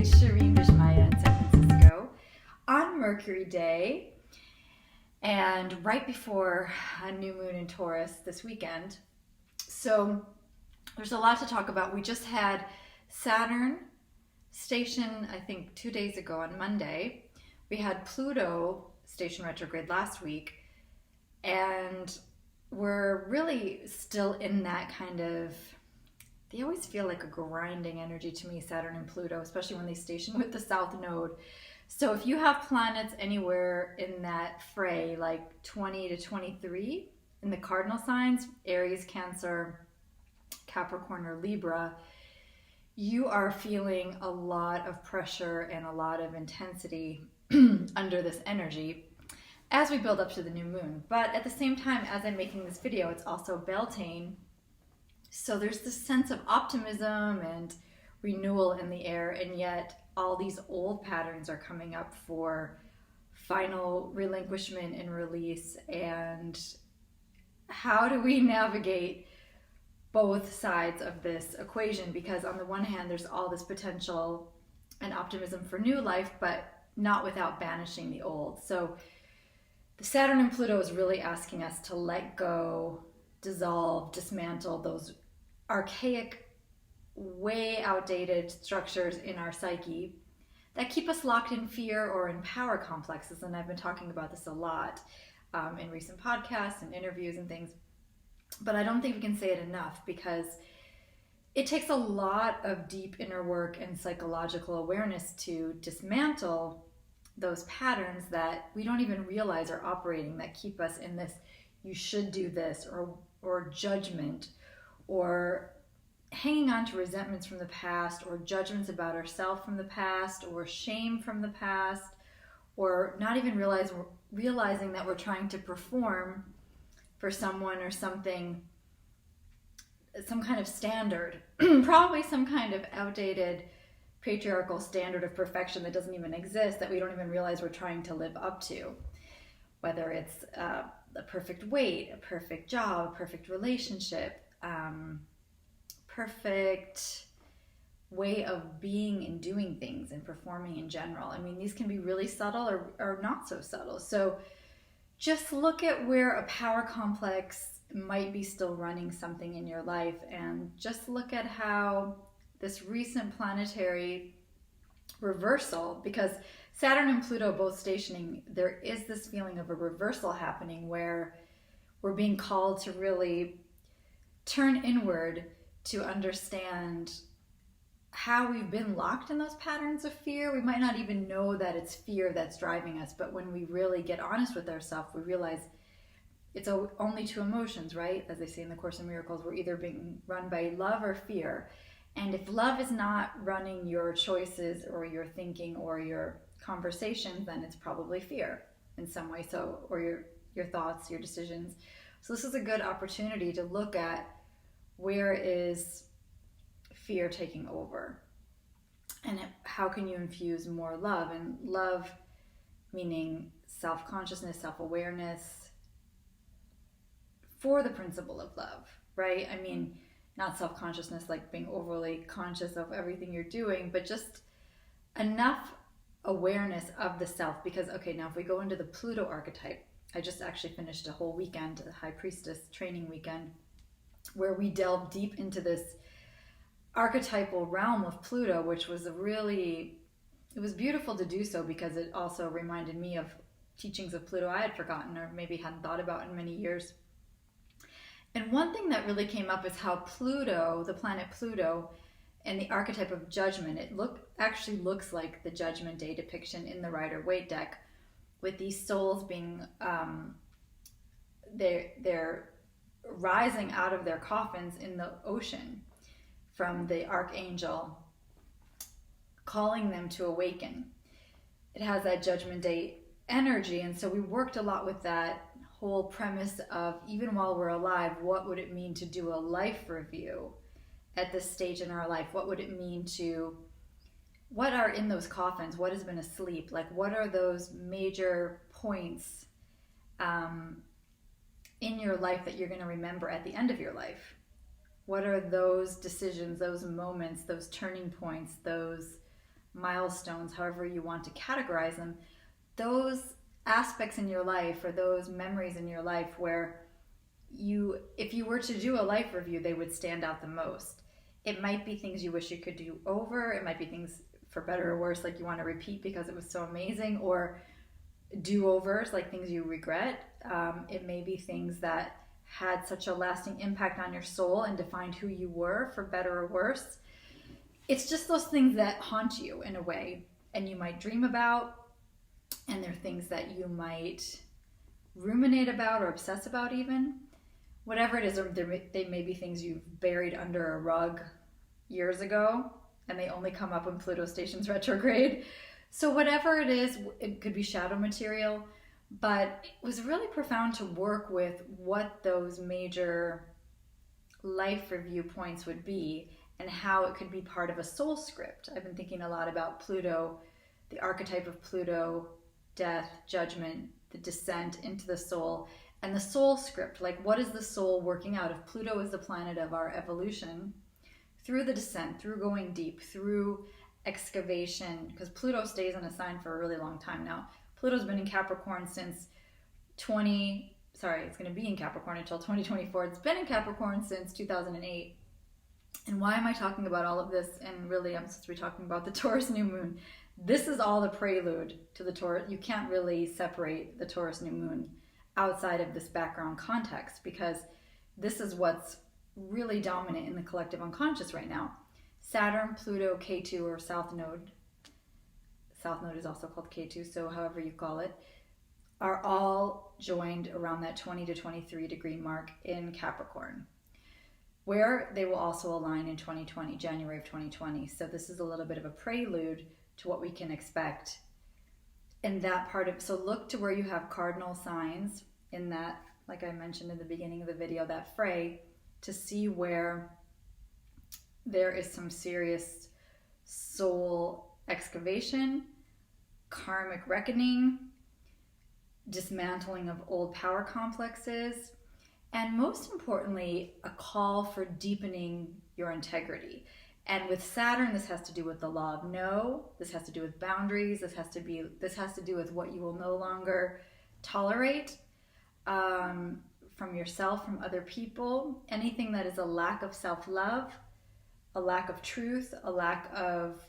it's Shireen Bishmaya in San Francisco on Mercury Day, and right before a new moon in Taurus this weekend. So there's a lot to talk about. We just had Saturn station, I think 2 days ago on Monday. We had Pluto station retrograde last week, and we're really still in that kind of, they always feel like a grinding energy to me, Saturn and Pluto, especially when they station with the South Node. So if you have planets anywhere in that fray, like 20 to 23 in the cardinal signs, Aries, Cancer, Capricorn, or Libra, you are feeling a lot of pressure and a lot of intensity under this energy as we build up to the new moon. But at the same time, as I'm making this video, it's also Beltane. So there's this sense of optimism and renewal in the air, and yet all these old patterns are coming up for final relinquishment and release. And how do we navigate both sides of this equation? Because on the one hand, there's all this potential and optimism for new life, but not without banishing the old. So the Saturn and Pluto is really asking us to let go, dissolve, dismantle those archaic, way outdated structures in our psyche that keep us locked in fear or in power complexes. And I've been talking about this a lot in recent podcasts and interviews and things. But I don't think we can say it enough, because it takes a lot of deep inner work and psychological awareness to dismantle those patterns that we don't even realize are operating, that keep us in this you should do this, or judgment, or hanging on to resentments from the past, or judgments about ourselves from the past, or shame from the past, or not even realizing that we're trying to perform for someone or something, some kind of standard, probably some kind of outdated patriarchal standard of perfection that doesn't even exist, that we don't even realize we're trying to live up to. Whether it's a perfect weight, a perfect job, a perfect relationship, perfect way of being and doing things and performing in general. I mean, these can be really subtle or not so subtle. So just look at where a power complex might be still running something in your life, and just look at how this recent planetary reversal, because Saturn and Pluto both stationing, there is this feeling of a reversal happening where we're being called to really turn inward to understand how we've been locked in those patterns of fear. We might not even know that it's fear that's driving us, but when we really get honest with ourselves, we realize it's only two emotions, right? As they say in the Course in Miracles, we're either being run by love or fear. And if love is not running your choices or your thinking or your conversations, then it's probably fear in some way. So, or your thoughts, your decisions. So this is a good opportunity to look at where is fear taking over, and how can you infuse more love. And love meaning self-consciousness, self-awareness, for the principle of love, right? I mean, not self-consciousness like being overly conscious of everything you're doing, but just enough awareness of the self. Because, okay, now if we go into the Pluto archetype, I just actually finished a whole weekend, the High Priestess training weekend, where we delved deep into this archetypal realm of Pluto, which was it was beautiful to do so, because it also reminded me of teachings of Pluto I had forgotten or maybe hadn't thought about in many years. And one thing that really came up is how Pluto, the planet Pluto, and the archetype of judgment, it actually looks like the Judgment Day depiction in the Rider-Waite deck, with these souls being, they're rising out of their coffins in the ocean from the archangel calling them to awaken. It has that Judgment Day energy, and so we worked a lot with that whole premise of, even while we're alive, what would it mean to do a life review at this stage in our life? What would it mean to, what are in those coffins? What has been asleep? Like, what are those major points in your life that you're going to remember at the end of your life? What are those decisions, those moments, those turning points, those milestones, however you want to categorize them, those aspects in your life or those memories in your life where if you were to do a life review, they would stand out the most. It might be things you wish you could do over. It might be things, for better or worse, like you want to repeat because it was so amazing, or do-overs, like things you regret. It may be things that had such a lasting impact on your soul and defined who you were, for better or worse. It's just those things that haunt you in a way, and you might dream about, and they're things that you might ruminate about or obsess about even. Whatever it is, they may be things you've buried under a rug years ago, and they only come up when Pluto stations retrograde. So whatever it is, it could be shadow material, but it was really profound to work with what those major life review points would be and how it could be part of a soul script. I've been thinking a lot about Pluto, the archetype of Pluto, death, judgment, the descent into the soul, and the soul script. Like, what is the soul working out? If Pluto is the planet of our evolution, through the descent, through going deep, through excavation, because Pluto stays in a sign for a really long time now. Pluto's been in Capricorn since it's going to be in Capricorn until 2024. It's been in Capricorn since 2008. And why am I talking about all of this? And really, I'm supposed to be talking about the Taurus new moon. This is all the prelude to the Taurus. You can't really separate the Taurus new moon outside of this background context, because this is what's really dominant in the collective unconscious right now. Saturn, Pluto, K2, or South Node is also called K2, so however you call it, are all joined around that 20 to 23 degree mark in Capricorn, where they will also align in 2020, January of 2020. So this is a little bit of a prelude to what we can expect in that part of, so look to where you have cardinal signs in that, like I mentioned in the beginning of the video, that fray, to see where there is some serious soul excavation, karmic reckoning, dismantling of old power complexes, and most importantly, a call for deepening your integrity. And with Saturn, this has to do with the law of no, this has to do with boundaries, this has to do with what you will no longer tolerate from yourself, from other people. Anything that is a lack of self-love, a lack of truth, a lack of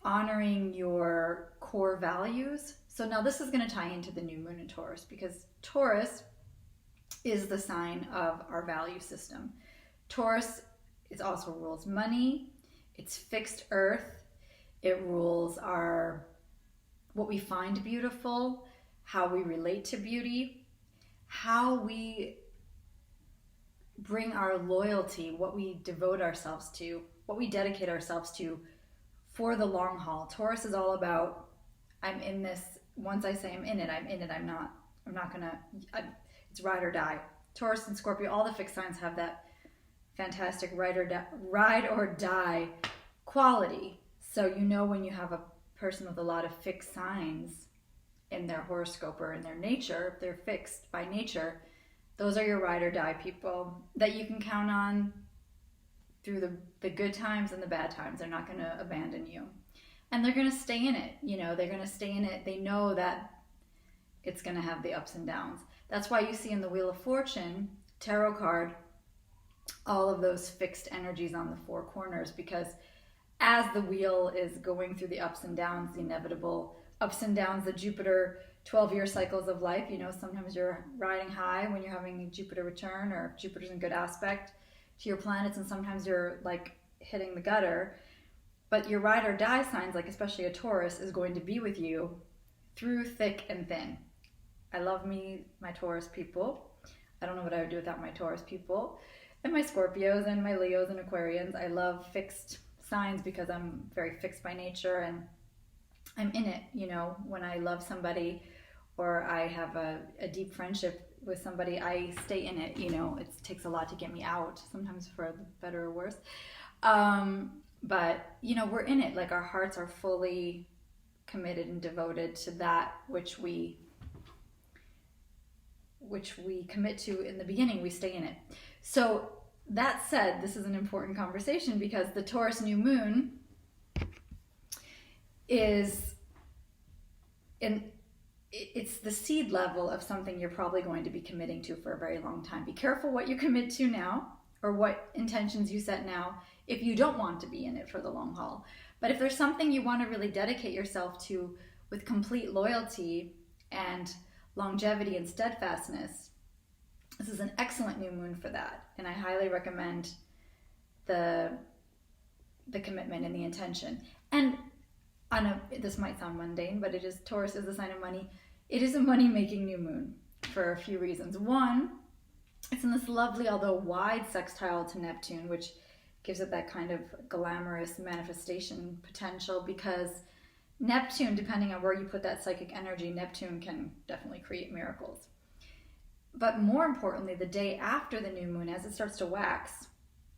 honoring your core values. So now this is going to tie into the new moon in Taurus, because Taurus is the sign of our value system. Taurus also rules money, it's fixed earth, it rules what we find beautiful, how we relate to beauty, how we bring our loyalty, what we devote ourselves to, what we dedicate ourselves to for the long haul. Taurus is all about, I'm in this, once I say I'm in it, I'm not gonna, it's ride or die. Taurus and Scorpio, all the fixed signs have that fantastic ride or die quality. So you know when you have a person with a lot of fixed signs in their horoscope or in their nature, if they're fixed by nature, those are your ride or die people that you can count on through the good times and the bad times. They're not going to abandon you. And they're going to stay in it. They're going to stay in it. They know that it's going to have the ups and downs. That's why you see in the Wheel of Fortune tarot card all of those fixed energies on the four corners, because as the wheel is going through the ups and downs, the inevitable ups and downs, the Jupiter 12-year cycles of life, sometimes you're riding high when you're having Jupiter return, or Jupiter's in good aspect to your planets, and sometimes you're like hitting the gutter. But your ride or die signs, like especially a Taurus, is going to be with you through thick and thin. I love my Taurus people. I don't know what I would do without my Taurus people. And my Scorpios and my Leos and Aquarians. I love fixed signs because I'm very fixed by nature, and I'm in it. When I love somebody or I have a deep friendship with somebody, I stay in it. It takes a lot to get me out, sometimes for better or worse. But we're in it. Like, our hearts are fully committed and devoted to that which we commit to in the beginning. We stay in it. So that said, this is an important conversation because the Taurus new moon is it's the seed level of something you're probably going to be committing to for a very long time. Be careful what you commit to now, or what intentions you set now, if you don't want to be in it for the long haul. But if there's something you want to really dedicate yourself to with complete loyalty and longevity and steadfastness, this is an excellent new moon for that. And I highly recommend the commitment and the intention. And this might sound mundane, but Taurus is the sign of money. It is a money-making new moon for a few reasons. One, it's in this lovely, although wide sextile to Neptune, which gives it that kind of glamorous manifestation potential, because Neptune, depending on where you put that psychic energy, Neptune can definitely create miracles. But more importantly, the day after the new moon, as it starts to wax,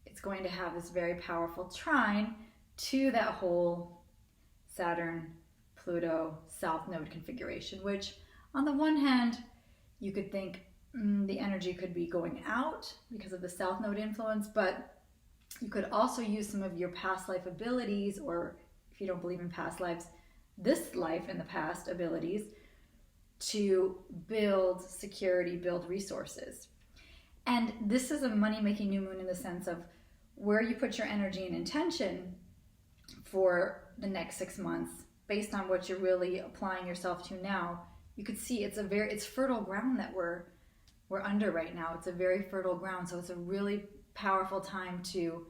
it's going to have this very powerful trine to that whole Saturn, Pluto, South Node configuration, which on the one hand, you could think the energy could be going out because of the South Node influence, but you could also use some of your past life abilities, or if you don't believe in past lives, this life in the past abilities, to build security, build resources. And this is a money-making new moon in the sense of where you put your energy and intention for the next 6 months, based on what you're really applying yourself to now. You could see it's fertile ground that we're under right now. It's a very fertile ground, so it's a really powerful time to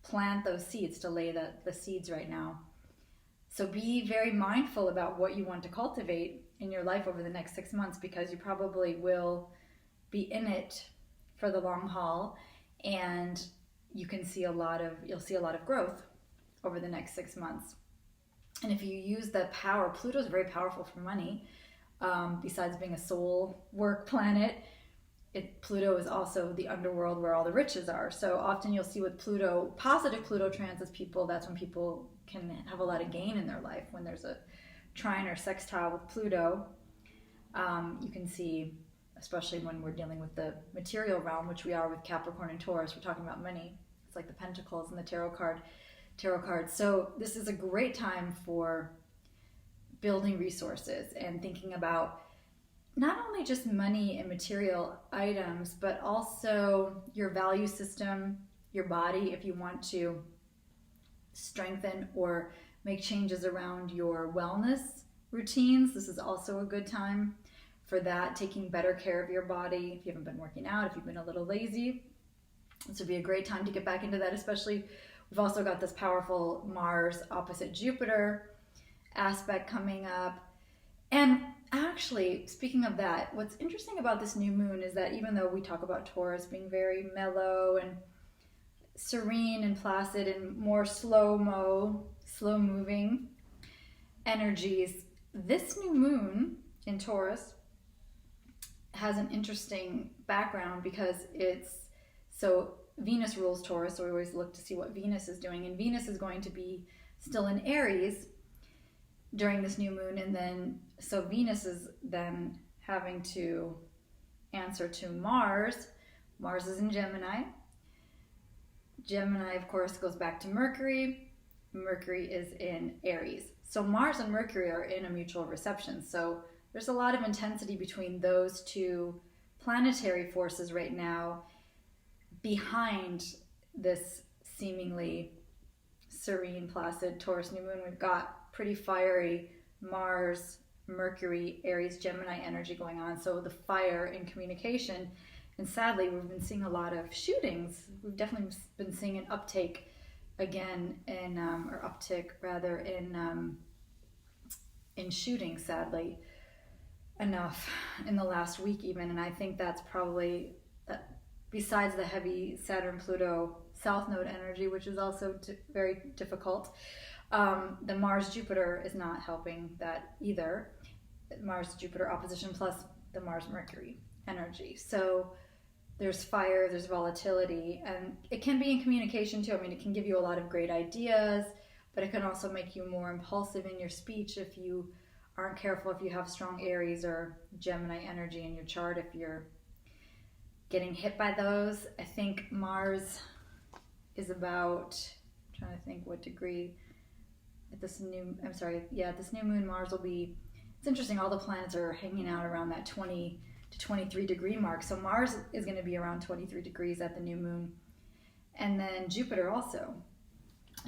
plant those seeds, to lay the seeds right now. So be very mindful about what you want to cultivate in your life over the next 6 months, because you probably will be in it for the long haul, and you'll see a lot of growth over the next 6 months. And if you use the power, Pluto is very powerful for money. Besides being a soul work planet, Pluto is also the underworld where all the riches are. So often you'll see with Pluto, positive Pluto transits people, that's when people can have a lot of gain in their life. When there's a trine or sextile with Pluto, you can see, especially when we're dealing with the material realm, which we are with Capricorn and Taurus, we're talking about money. It's like the Pentacles and the tarot cards. So this is a great time for building resources and thinking about not only just money and material items, but also your value system, your body. If you want to strengthen or make changes around your wellness routines, this is also a good time for that, taking better care of your body. If you haven't been working out, if you've been a little lazy, this would be a great time to get back into that. Especially, we've also got this powerful Mars opposite Jupiter aspect coming up. And actually, speaking of that, what's interesting about this new moon is that even though we talk about Taurus being very mellow and serene and placid and more slow moving energies, this new moon in Taurus has an interesting background, because Venus rules Taurus, so we always look to see what Venus is doing, and Venus is going to be still in Aries during this new moon, and then so Venus is then having to answer to Mars. Mars is in Gemini. Gemini, of course, goes back to Mercury. Mercury is in Aries. So Mars and Mercury are in a mutual reception. So there's a lot of intensity between those two planetary forces right now behind this seemingly serene, placid Taurus new moon. We've got pretty fiery Mars, Mercury, Aries, Gemini energy going on. So the fire in communication. And sadly, we've been seeing a lot of shootings. We've definitely been seeing an uptake again in shooting, sadly enough, in the last week even. And I think that's probably, besides the heavy Saturn, Pluto, South Node energy, which is also very difficult, the Mars, Jupiter is not helping that either. Mars, Jupiter opposition plus the Mars, Mercury energy. So there's fire, there's volatility, and it can be in communication too. I mean, it can give you a lot of great ideas, but it can also make you more impulsive in your speech if you aren't careful, if you have strong Aries or Gemini energy in your chart, if you're getting hit by those. I think Mars is about, I'm trying to think what degree, at this new, I'm sorry, yeah, this new moon, Mars will be, it's interesting, all the planets are hanging out around that 20 to 23 degree mark. So Mars is going to be around 23 degrees at the new moon. And then Jupiter also.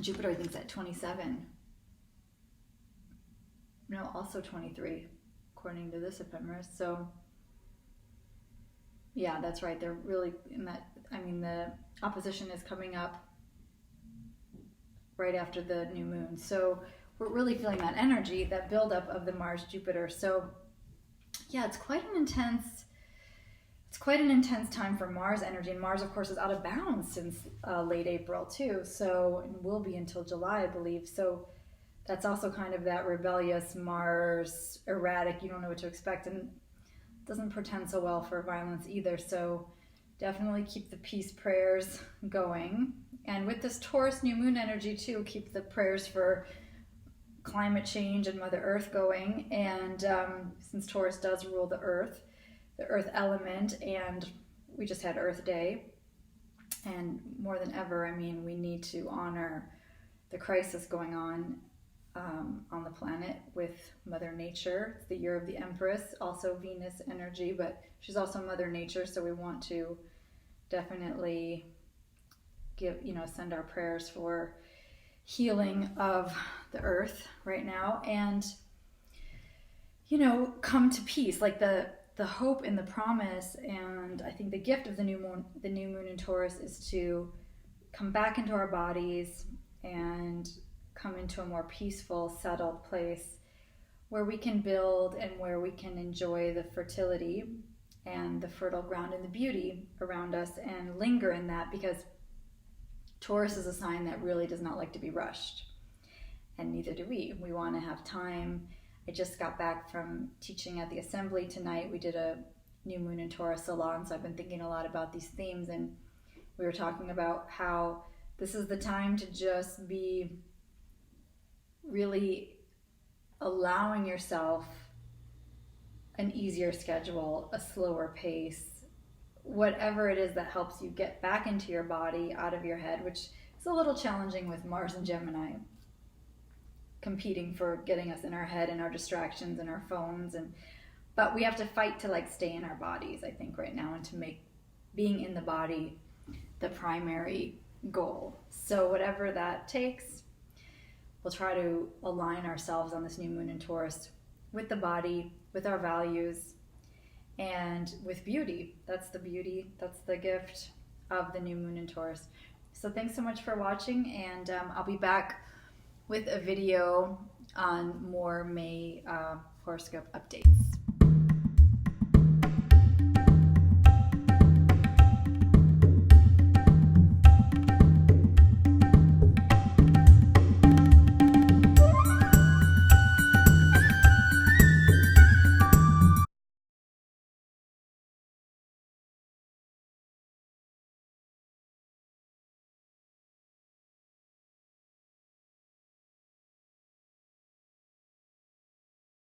Jupiter, I think, is at 27. No, also 23, according to this ephemeris. So, yeah, that's right. They're really in that, I mean, the opposition is coming up right after the new moon. So we're really feeling that energy, that buildup of the Mars-Jupiter. So, yeah, it's quite an intense time for Mars energy. And Mars, of course, is out of bounds since late April, too. So, and will be until July, I believe. So that's also kind of that rebellious Mars, erratic, you don't know what to expect, and doesn't portend so well for violence either. So definitely keep the peace prayers going. And with this Taurus new moon energy too, keep the prayers for climate change and Mother Earth going. And since Taurus does rule the earth element, and we just had Earth Day, and more than ever, I mean, we need to honor the crisis going on the planet with Mother Nature. It's the year of the Empress, also Venus energy, but she's also Mother Nature, so we want to definitely send our prayers for healing of the earth right now, and come to peace, like the hope and the promise. And I think the gift of the new moon in Taurus is to come back into our bodies and come into a more peaceful, settled place where we can build and where we can enjoy the fertility and the fertile ground and the beauty around us and linger in that, because Taurus is a sign that really does not like to be rushed, and neither do we. We want to have time. I just got back from teaching at the assembly tonight. We did a new moon in Taurus salon, so I've been thinking a lot about these themes, and we were talking about how this is the time to just be really allowing yourself an easier schedule, a slower pace, whatever it is that helps you get back into your body, out of your head, which is a little challenging with Mars and Gemini competing for getting us in our head and our distractions and our phones, but we have to fight to stay in our bodies, I think, right now, and to make being in the body the primary goal. So whatever that takes, we'll try to align ourselves on this new moon in Taurus with the body, with our values, and with beauty. That's the beauty, that's the gift of the new moon in Taurus. So thanks so much for watching, and I'll be back with a video on more May horoscope updates.